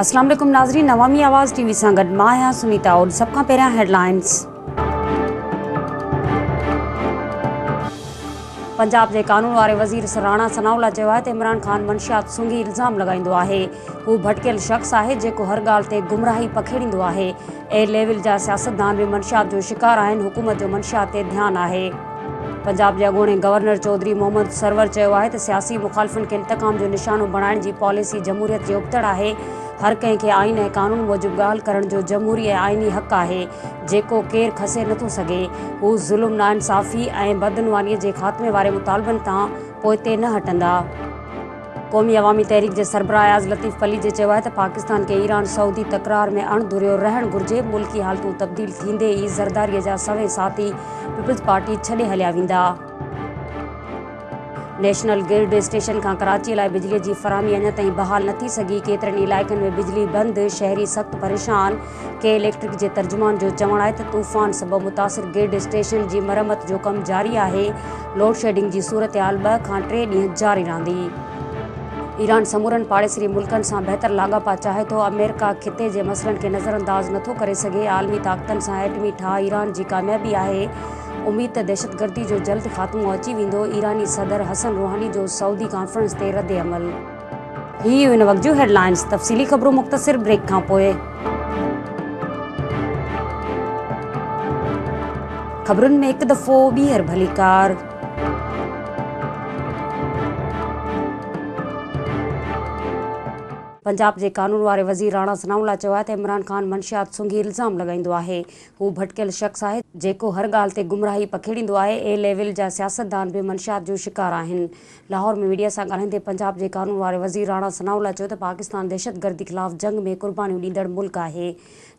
अस्सलाम वालेकुम नाज़रीन, नवामी आवाज़ टीवी सां गॾु मां आहियां सुनीता और सभ खां पहिरियां हेडलाइंस। पंजाब जे कानून वारे वज़ीर राणा सनाउल्ला चयो आहे त इमरान ख़ान मंशियात सूंघी इल्ज़ाम लॻाईंदो आहे। हू भटकियल शख़्स आहे जेको हर ॻाल्हि ते गुमराही पखेड़ींदो आहे। ए लेवल जा सियासतदान बि मंशियात जो शिकार आहिनि। हुकूमत जो मंशियात ते ध्यानु आहे। पंजाब जे अॻूणे गवर्नर चौधरी मोहम्मद सरवर चयो आहे त सियासी मुखालफ़नि खे इंतकाम जो निशानो बणाइण जी पॉलिसी जमहूरियत जे उबतड़ आहे। हर कंहिंखे आइन ऐं कानून मूजिबि ॻाल्हि करण जो जमहूरी ऐं आइनी हक़ आहे जेको केरु खसे नथो सघे। हू ज़ुल्म, नाइंसाफ़ी ऐं बदनवानीअ जे ख़ात्मे वारे मुतालबनि तां पोइते न हटंदा। क़ौमी अवामी तहरीक जे सरबराह अयाज़ लतीफ़ पलीजे चयो आहे त पाकिस्तान खे ईरान सऊदी तकरार में अणधुरियो रहणु घुरिजे। मुल्की हालतूं तब्दील थींदे ई ज़रदारीअ जा सवे साथी पीपल्स पार्टी छॾे हलिया वेंदा। नेशनल ग्रिड स्टेशन खां कराचीअ लाइ बिजलीअ जी फ़राहमी अञा ताईं बहाल न थी सघी। केतिरनि इलाइक़नि में बिजली बंदि, शहरी सख़्तु परेशान। के इलेक्ट्रिक जे तर्जुमान जो चवणु आहे त तूफ़ान सबबि मुतासिर ग्रिड स्टेशन जी मरम्मत जो कमु जारी आहे। लोड शेडिंग जी सूरतहाल 2 खां 3 ॾींहं जारी रहंदी। ईरान समूरनि पाड़ेसरी मुल्कनि सां बहितर लाॻापा चाहे थो। अमेरिका खिते जे मसइलनि खे नज़रअंदाज़ नथो करे सघे। आलमी ताक़तनि सां एटमी ठाह ईरान जी कामयाबी आहे। उमीद त दहशतगर्दी जो जल्द ख़ात्मो अची वेंदो। ईरानी सदर हसन रूहानी जो सऊदी कॉन्फ्रेंस ते रद्द अमल। ही हुन वक़्त जूं हेडलाइंस। तफ़सीली ख़बरूं मुख़्तसिर ब्रेक खां पोइ। ख़बरुनि में हिकु दफ़ो ॿीहर भलीकार। पंजाब जे कानून वारे वज़ीर राणा सनाउल्ला चयो आहे त इमरान ख़ान मंशियात सूंघी इल्ज़ाम लॻाईंदो आहे। हू भटकियल शख़्स आहे जेको हर ॻाल्हि ते गुमराही पखेड़ींदो आहे। ए लेवल जा सियासतदान बि मंशियात जो शिकार आहिनि। लाहौर में मीडिया सां ॻाल्हाईंदे पंजाब जे कानून वारे वज़ीर राणा सनाउल्ला चयो त पाकिस्तान दहशतगर्दी ख़िलाफ़ जंग में क़ुर्बानियूं ॾींदड़ मुल्क आहे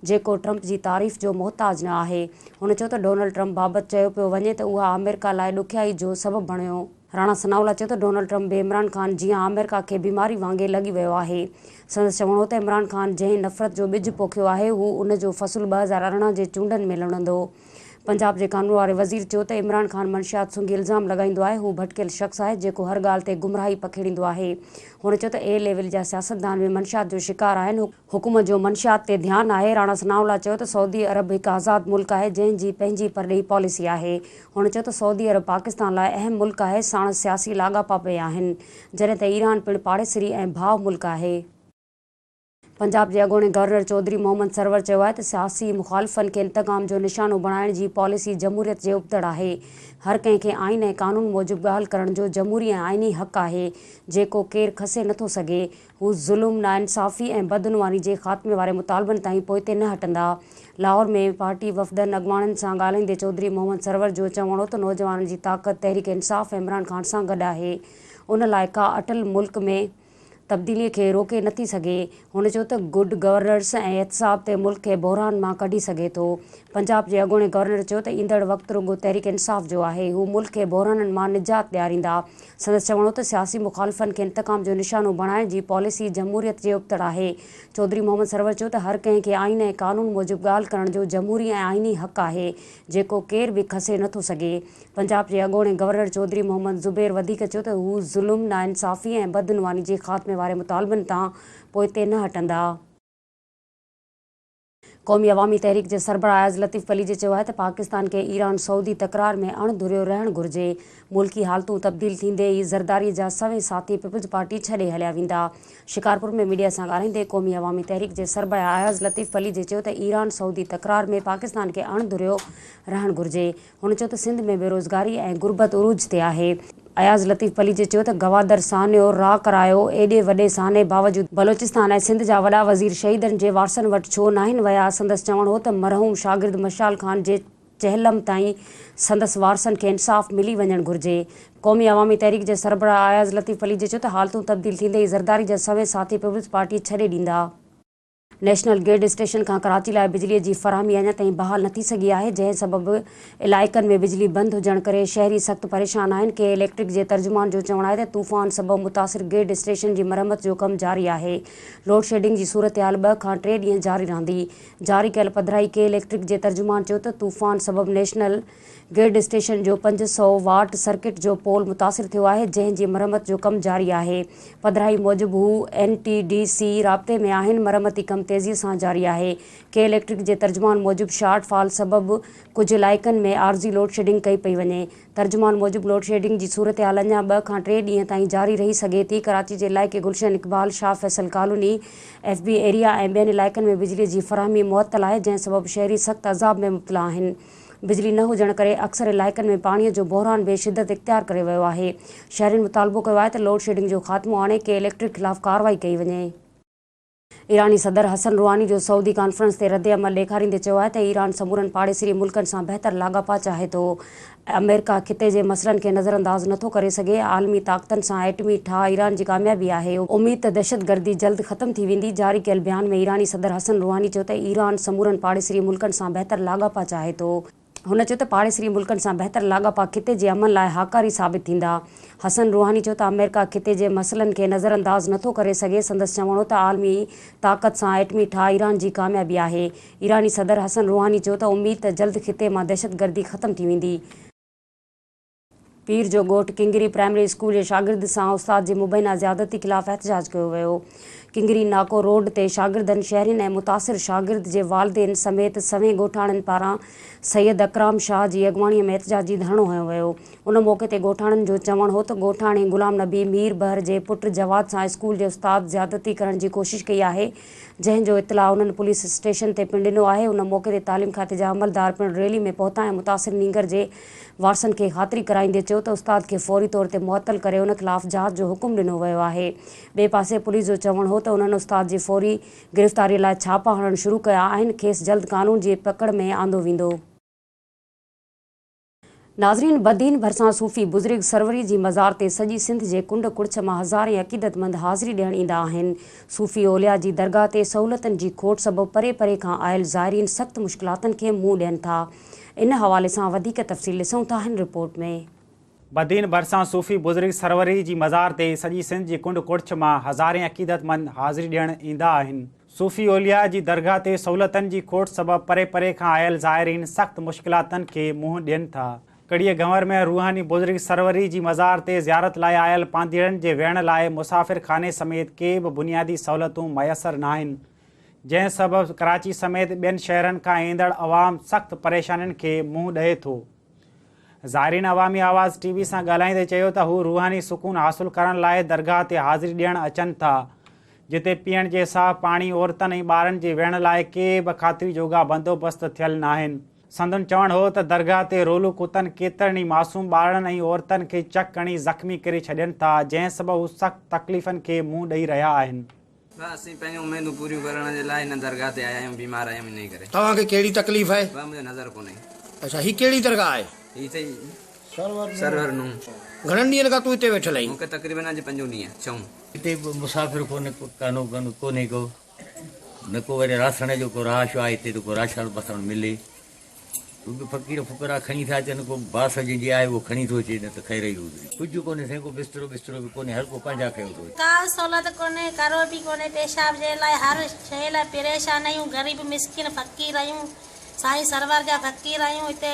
जेको ट्रंप जी तारीफ़ जो मोहताज न आहे। हुन चयो त डोनाल्ड ट्रंप बाबति चयो पियो वञे त उहा अमेरिका लाइ ॾुखियाई जो सबबु बणियो। राणा सनाउल्ला चयो त डोनाल्ड ट्रंप बि इमरान ख़ान जीअं अमेरिका खे बीमारी वांगुरु लॻी वियो आहे। संदसि चवणो हो त इमरान ख़ान जंहिं नफ़रत जो ॿिज पोखियो आहे हू उन जो फ़सुलु 2018 जे चूंडनि में लुणंदो। पंजाब जे कानून वारे वज़ीर चयो त इमरान ख़ान मंशियात सूंघी इल्ज़ाम लॻाईंदो आहे। हू भटकियल शख़्स आहे जेको हर ॻाल्हि ते गुमराही पखेड़ींदो आहे। हुन चयो त ए लेवल जा सियासतदान बि मंशियात जो शिकार आहिनि। हुकूमत जो मंशियात ते ध्यानु आहे। राणा सनाउल्ला चयो त सऊदी अरब हिकु आज़ादु मुल्क आहे जंहिंजी पंहिंजी परॾेही पॉलिसी आहे। हुन चयो त सऊदी अरब पाकिस्तान लाइ अहम मुल्क आहे। साणुसि सियासी लाॻापा बि आहिनि जॾहिं त ईरान पिणु पाड़ेसरी ऐं भाउ मुल्क आहे। पंजाब जे अॻूणे गवर्नर चौधरी मोहम्मद सरवर चयो आहे त सियासी मुखालफ़नि खे इंतकाम जो निशानो बणाइण जी पॉलिसी जमहूरियत जे उबतड़ आहे। हर कंहिंखे आइन ऐं कानून मूजिबि ॻाल्हि करण जो जमहूरी ऐं आइनी हक़ आहे जेको केरु खसे नथो सघे। हू ज़ुल्म, नाइंसाफ़ी ऐं बदनवानी जे ख़ात्मे वारे मुतालबनि ताईं पोइते न हटंदा। लाहौर में पार्टी वफ़दनि अॻुवाणनि सां ॻाल्हाईंदे चौधरी मोहम्मद सरवर जो चवणो हो त नौजवाननि जी ताक़त तहरीक इंसाफ़ ऐं इमरान ख़ान सां गॾु आहे। उन लाइ का अटल मुल्क में तब्दीलीअ खे रोके नथी सघे। हुन चयो त गुड गवर्नेंस ऐं एहतिसाब ते मुल्क खे बहिरान मां कढी सघे थो। पंजाब जे अॻूणे गवर्नर चयो त ईंदड़ वक़्तु रुॻो तहरीक इंसाफ़ जो आहे। हू मुल्क खे बहिराननि मां निजात ॾियारींदा। संदसि चवणो त सियासी मुखालफ़नि खे इंतकाम जो निशानो बणाइण जी पॉलिसी जमहूरियत जे उबतड़ आहे। चौधरी मोहम्मद सरवर चयो त हर कंहिंखे आइन ऐं कानून मूजिबि ॻाल्हि करण जो जमहूरी ऐं आइनी हक़ आहे जेको केरु बि खसे नथो सघे। पंजाब जे अॻूणे गवर्नर चौधरी मोहम्मद ज़ुबैर वधीक चयो त हू ज़ुल्म, नाइंसाफ़ी ऐं बदनवानी जे ख़ात्मे वारे मुतालबनि तां पोइते न हटंदा। क़ौमी अवामी तहरीक जे सरबराह अयाज़ लतीफ़ पलीजे चयो आहे त पाकिस्तान खे ईरान सऊदी तकरार में अणधुरियो रहणु घुरिजे। मुल्की हालतूं तब्दील थींदे ई ज़रदारीअ जा सवे साथी पीपल्स पार्टी छॾे हलिया वेंदा। शिकारपुर में मीडिया सां ॻाल्हाईंदे क़ौमी अवामी तहरीक जे सरबराह अयाज़ लतीफ़ पलीजे चयो त ईरान सऊदी तकरार में पाकिस्तान खे अणधुरियो रहणु घुरिजे। हुन चयो त सिंध में बेरोज़गारी ऐं गुरबत उरूज ते आहे। अयाज़ लतीफ़ पलीजे चयो त गवादर सान्यो राह करायो। एॾे वॾे साहने बावजूदि बलोचिस्तान ऐं सिंध जा वॾा वज़ीर शहीदनि जे वारसनि वटि छो नाहिनि विया। संदसि चवणो हो त मरहूम शागिर्द मशाल ख़ान जे चहलम ताईं संदसि वारसनि खे इंसाफ़ मिली वञणु घुरिजे। क़ौमी अवामी तहरीक जे सरबराह अयाज़ लतीफ़ पलीजे चयो त हालतूं तब्दील थींदे ई ज़रदारी जा सवे साथी पीपल्स पार्टी छॾे ॾींदा। नेशनल ग्रिड स्टेशन खां कराची लाइ बिजलीअ जी फ़राहमी अञा ताईं बहाल न थी सघी आहे, जंहिं सबबि इलाइक़नि में बिजली बंदि हुजण करे शहरी सख़्तु परेशान आहिनि। के इलेक्ट्रिक जे तर्जुमान जो चवणु आहे त तूफ़ान सबबि मुतासिर ग्रिड स्टेशन जी मरम्मत जो कमु जारी आहे। लोड शेडिंग जी सूरत हाल 2 खां 3 ॾींहं जारी रहंदी। जारी कयल पधिराई के इलेक्ट्रिक जे तर्जुमान चयो त तूफ़ान सबबि नेशनल ग्रिड स्टेशन जो 500 वाट सर्किट जो पोल मुतासिर थियो आहे, जंहिं जी मरम्मत जो कमु जारी आहे। पधिराई मूजिबि हू NTDC राब्ते में आहिनि। मरम्मती कमु तेज़ीअ सां जारी आहे। के इलेक्ट्रिक जे तर्जुमान मूजिबि शॉर्ट फॉल सबबि कुझु इलाइक़नि में आरज़ी लोड शेडिंग कई पई वञे। तर्जुमान मूजिबि लोड शेडिंग जी सूरत हाल अञा 2 खां 3 ॾींहं ताईं जारी रही सघे थी। कराची जे इलाइक़े Gulshan Iqbal, Shah Faisal colony, FB area ऐं ॿियनि इलाइक़नि में बिजली जी फ़राहमी मुअत्तल आहे, जंहिं सबबि शहरी सख़्तु अज़ाब में मुब्तला आहिनि। बिजली न हुजण करे अक्सर इलाइक़नि में पाणीअ जो बहिरान बेशिदत इख़्तियार करे वियो आहे। शहरियुनि मुतालबो कयो आहे त लोड शेडिंग जो ख़ात्मो आणे के इलेक्ट्रिक ख़िलाफ़ कार्रवाई कई वञे। ईरानी सदर हसन रूहानी जो सऊदी कॉन्फ्रेंस ते रद्दअमल ॾेखारींदे चयो आहे त ईरान समूरनि पाड़ेसरी मुल्कनि सां बहितर लाॻापा चाहे थो। अमेरिका खिते जे मसइलनि खे नज़रअंदाज़ नथो करे सघे। आलमी ताक़तनि सां एटमी ठाह ईरान जी कामयाबी आहे। उमीद त दहशतगर्दी जल्द ख़त्म थी वेंदी। जारी कयल बयान में ईरानी सदर हसन रूहानी चयो त ईरान समूरनि पाड़ेसरी मुल्कनि सां बहितर लाॻापा चाहे थो। हुन चयो त पाड़ेसरी मुल्कनि सां बहितर लाॻापा खिते जे अमन लाइ हाकारी साबित थींदा। हसन रूहानी चयो त अमेरिका खिते जे मसइलनि खे नज़रअंदाज़ नथो करे सघे। संदसि चवणो त आलमी ताक़त सां एटमी ठाह ईरान जी कामयाबी आहे। ईरानी सदर हसन रूहानी चयो त उमीद त जल्द खिते मां दहशतगर्दी ख़त्म थी वेंदी। पीर जो ॻोठ किंगरी प्राइमरी स्कूल जे शागिर्द सां उस्ताद जी मुबैना ज़्यादती ख़िलाफ़ एहतजाज कयो वियो। किंगरी नाको रोड ते शागिर्दनि, शहरियुनि ऐं मुतासिर शागिर्द जे वालिदेन समेत सवें ॻोठाणनि पारां सैयद अकराम शाह जी अॻुवाणीअ में एहतजाजी धरणो हयो वियो। उन मौक़े ते ॻोठाणनि जो चवणु हो त ॻोठाणे गुलाम नबी मीर बहर जे पुट जवाद सां स्कूल जे उस्ताद ज़्यादती करण जी कोशिशि कई आहे, जंहिंजो इतला उन्हनि पुलिस स्टेशन ते पिणु ॾिनो आहे। उन मौक़े ते तालीम खाते जा अमलदार पिणु रैली में पहुता ऐं मुतासिर नींगर जे वारसनि खे ख़ातिरी कराईंदे चयो त उस्ताद खे फौरी तौर ते मुअत्तल करे उन ख़िलाफ़ जांच जो हुकुम ॾिनो वियो आहे। ॿिए पासे पुलिस जो चवणु हो त उन्हनि उस्ताद जी फौरी गिरफ़्तारीअ लाइ छापा हणणु शुरू कया आहिनि। खेसि जल्द कानून जी पकड़ में आंदो वेंदो। नाज़रीन, बदीन भरिसां सूफ़ी बुज़ुर्ग सरवरी जी मज़ार ते सॼी सिंध जे कुंड कुड़छ मां हज़ारे अक़ीदतमंद हाज़िरी ॾियणु ईंदा आहिनि। सूफ़ी ओलिया जी दरगाह ते सहूलियतनि जी खोट सबबि परे परे खां आयल ज़ाइरीन सख़्तु मुश्किलातुनि खे मुंहुं ॾियनि था। इन हवाले सां वधीक तफ़सील ॾिसूं था हिन रिपोर्ट में। बदीन भरिसां सूफ़ी बुज़ुर्ग सरवरी जी मज़ार ते सॼी सिंध जी कुंड कुड़छ मां हज़ारे अक़ीदतमंद हाज़िरी ॾियणु ईंदा आहिनि। सूफ़ी ओलिया जी दरगाह ते सहूलियतनि जी खोट सबबि परे परे खां आयल ज़ाइरीन सख़्तु मुश्किलातुनि खे मुंहुं ॾियनि था। कड़ीअ गंवर में रूहानी बुज़ुर्ग सरवरी जी मज़ार ते ज़ियारत लाइ आयल पांधीड़नि जे वेहण लाइ मुसाफ़िर खाने समेत के बि बुनियादी सहूलियतूं मैसर न आहिनि, जंहिं सबबि कराची समेत ॿियनि शहरनि खां ईंदड़ अवाम सख़्तु परेशानियुनि खे मुंहुं ॾिए थो। ज़ाइरीन अवामी आवाज़ TV सां ॻाल्हाईंदे चयो त हू रूहानी सुकून हासिलु करण लाइ दरगाह ते हाज़िरी ॾियणु अचनि था, जिते पीअण जे साफ़ पाणी, औरतुनि ऐं ॿारनि जे वेहण लाइ के बि ख़ातिरी जोगा बंदोबस्त थियल न आहिनि। संदन चवणु हो त दरगाह ते रोलू कुतनि केतिरनि ई मासूम ॿारनि ऐं औरतुनि खे चक हणी ज़ख़्मी करे छॾनि था, जंहिं सबबि हू सख़्तु तकलीफ़ुनि खे मुंहुं ॾेई रहिया आहिनि। असीं पंहिंजूं उमेदूं पूरियूं करण जे लाइ हिन दरगाह ते आया आहियूं। बीमार आहियूं इन करे। तव्हांखे कहिड़ी तकलीफ़ आहे? मुंहिंजो नज़र कोन्हे। अच्छा, ही कहिड़ी दरगाह आहे? ही सही सरवर नूं। घणनि ॾींहंनि खां तूं हिते वेठल आहीं? मूंखे तक़रीबन अॼु 5 ॾींहं छऊं। हिते मुसाफ़िर कोन्हे को, न को वरी रासण जो को राश आहे हिते, त को राशन बसण मिले। तूं बि फ़क़ीर फुकरा खणी था अचनि, को बास जी आहे उहो खणी थो अचे, न त खैर ई हुजे। कुझु कोन्हे साईं, को बिस्तरो बि कोन्हे, हर को पंहिंजा खयो थो। का सहूलियत कोन्हे, करो बि कोन्हे, पेशाब जे लाइ हर शइ लाइ परेशान आहियूं। ग़रीब मिसकिन फ़क़ीर आहियूं, साईं सरवर जा फ़क़ीर आहियूं। हिते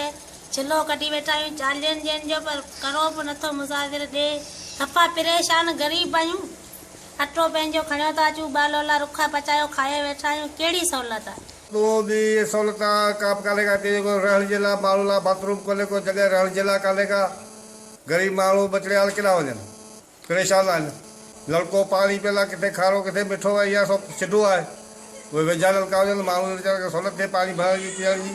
चिलो कढी वेठा आहियूं 40 ॾींहंनि जो, पर करो बि नथो मुसाफ़िर ॾे। सफ़ा परेशान ग़रीब आहियूं। अटो पंहिंजो खणियो था अचूं, ॿ रुखा पचायो खाए वेठा आहियूं। कहिड़ी सहूलियत आहे? तो भी सहूलत का काले का तेरे को रहण जे लाइ माण्हू लाइ बाथरूम खोले को जगह रहण जे लाइ काले का। गरीब माण्हू बचड़े हाल केॾा वञनि, परेशान आहिनि। नलको पाणी पहिला किथे खारो किथे मिठो आहे, इहा सभु सिधो आहे। उहे वेझा नलका हुजनि, माण्हू वीचारा खे सहूलियत थिए पाणी भरण जी पीअण जी।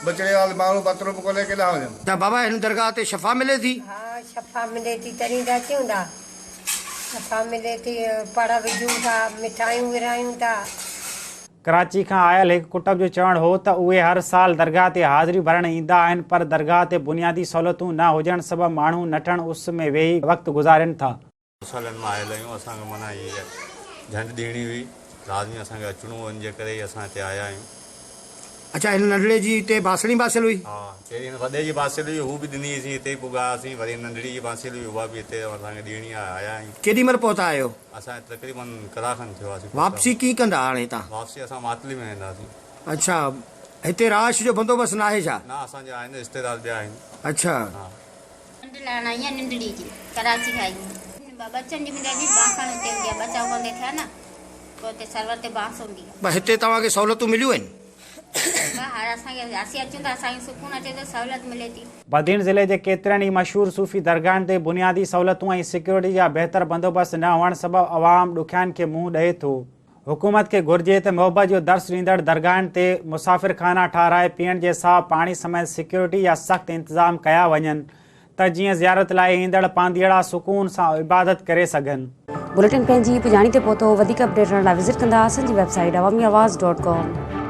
बचड़े हाल माण्हू बाथरूम खोले केॾा वञनि। त बाबा हिन दरगाह ते शफ़ा मिले थी? हा, शफ़ा मिले थी, तॾहिं था अचूं था। शफ़ा मिले थी, पड़ विझूं था, मिठाइयूं विरायूं था। कराची खां आयल हिकु कुटुंब जो चवणु हो त उहे हर साल दरगाह ते हाज़िरी भरणु ईंदा आहिनि, पर दरगाह ते बुनियादी सहूलियतूं न हुजण सबबि माण्हू नठण उस में वेही वक़्तु गुज़ारनि था। सालनि मां आयल आहियूं, असांखे माना हीअ झंडि ॾियणी हुई, लाज़मी असांखे अचिणो हुन जे करे ई असां हिते आया आहियूं। अच्छा हिन नंढड़े जी हिते बासणी बासियल हुई? हा, पहिरीं हिन वॾे जी बासियल हुई, हू बि ॾिनी असीं, हिते पुॻासीं। वरी नंढड़ी जी बासियल हुई, उहा बि हिते असांखे ॾियणी आहे, आया आहियूं। केॾी महिल पहुता आहियो? असां तक़रीबन कलाक खनि थियो आहे। वापसी कीअं कंदा हाणे तव्हां? वापसी असां मातली में वेंदासीं। अच्छा हिते राश जो बंदोबस्तु न आहे छा? न, असांजा आहिनि रिश्तेदार ॿिया आहिनि। अच्छा नंढड़ी जी कराची खाई बच्चन जी मुंहिंजा जी बासण हुते हूंदी आहे, बचा कोन्हे थिया न पोइ हुते सर्वर ते बांस हूंदी आहे। पर हिते तव्हांखे सहूलियतूं मिलियूं आहिनि? हाणे असांखे असीं अचूं था, असांखे सुकून अचे थो, सहूलियत मिले थी। बदीन ज़िले जे केतिरनि ई मशहूरु सूफ़ी दरगाहनि ते बुनियादी सहूलियतूं ऐं सिक्योरिटी जा बहितर बंदोबस्त न हुअण सबबि अवाम ॾुखियानि खे मुंहुं ॾिए थो। हुकूमत खे घुर्जे त मोहबत जो दर्स ॾींदड़ दरगाहनि ते मुसाफ़िर खाना ठाराए पीअण जे साफ़ पाणी समेत सिक्योरिटी जा सख़्तु इंतज़ाम कया वञनि त जीअं ज़ियारत लाइ ईंदड़ पांधीअड़ा सुकून सां इबादत करे सघनि। बुलेटिन पंहिंजी पुॼाणी ते पहुतो। वधीक अपडेट लाइ विज़िट कंदा असांजी वेबसाइट awamiawaaz.com।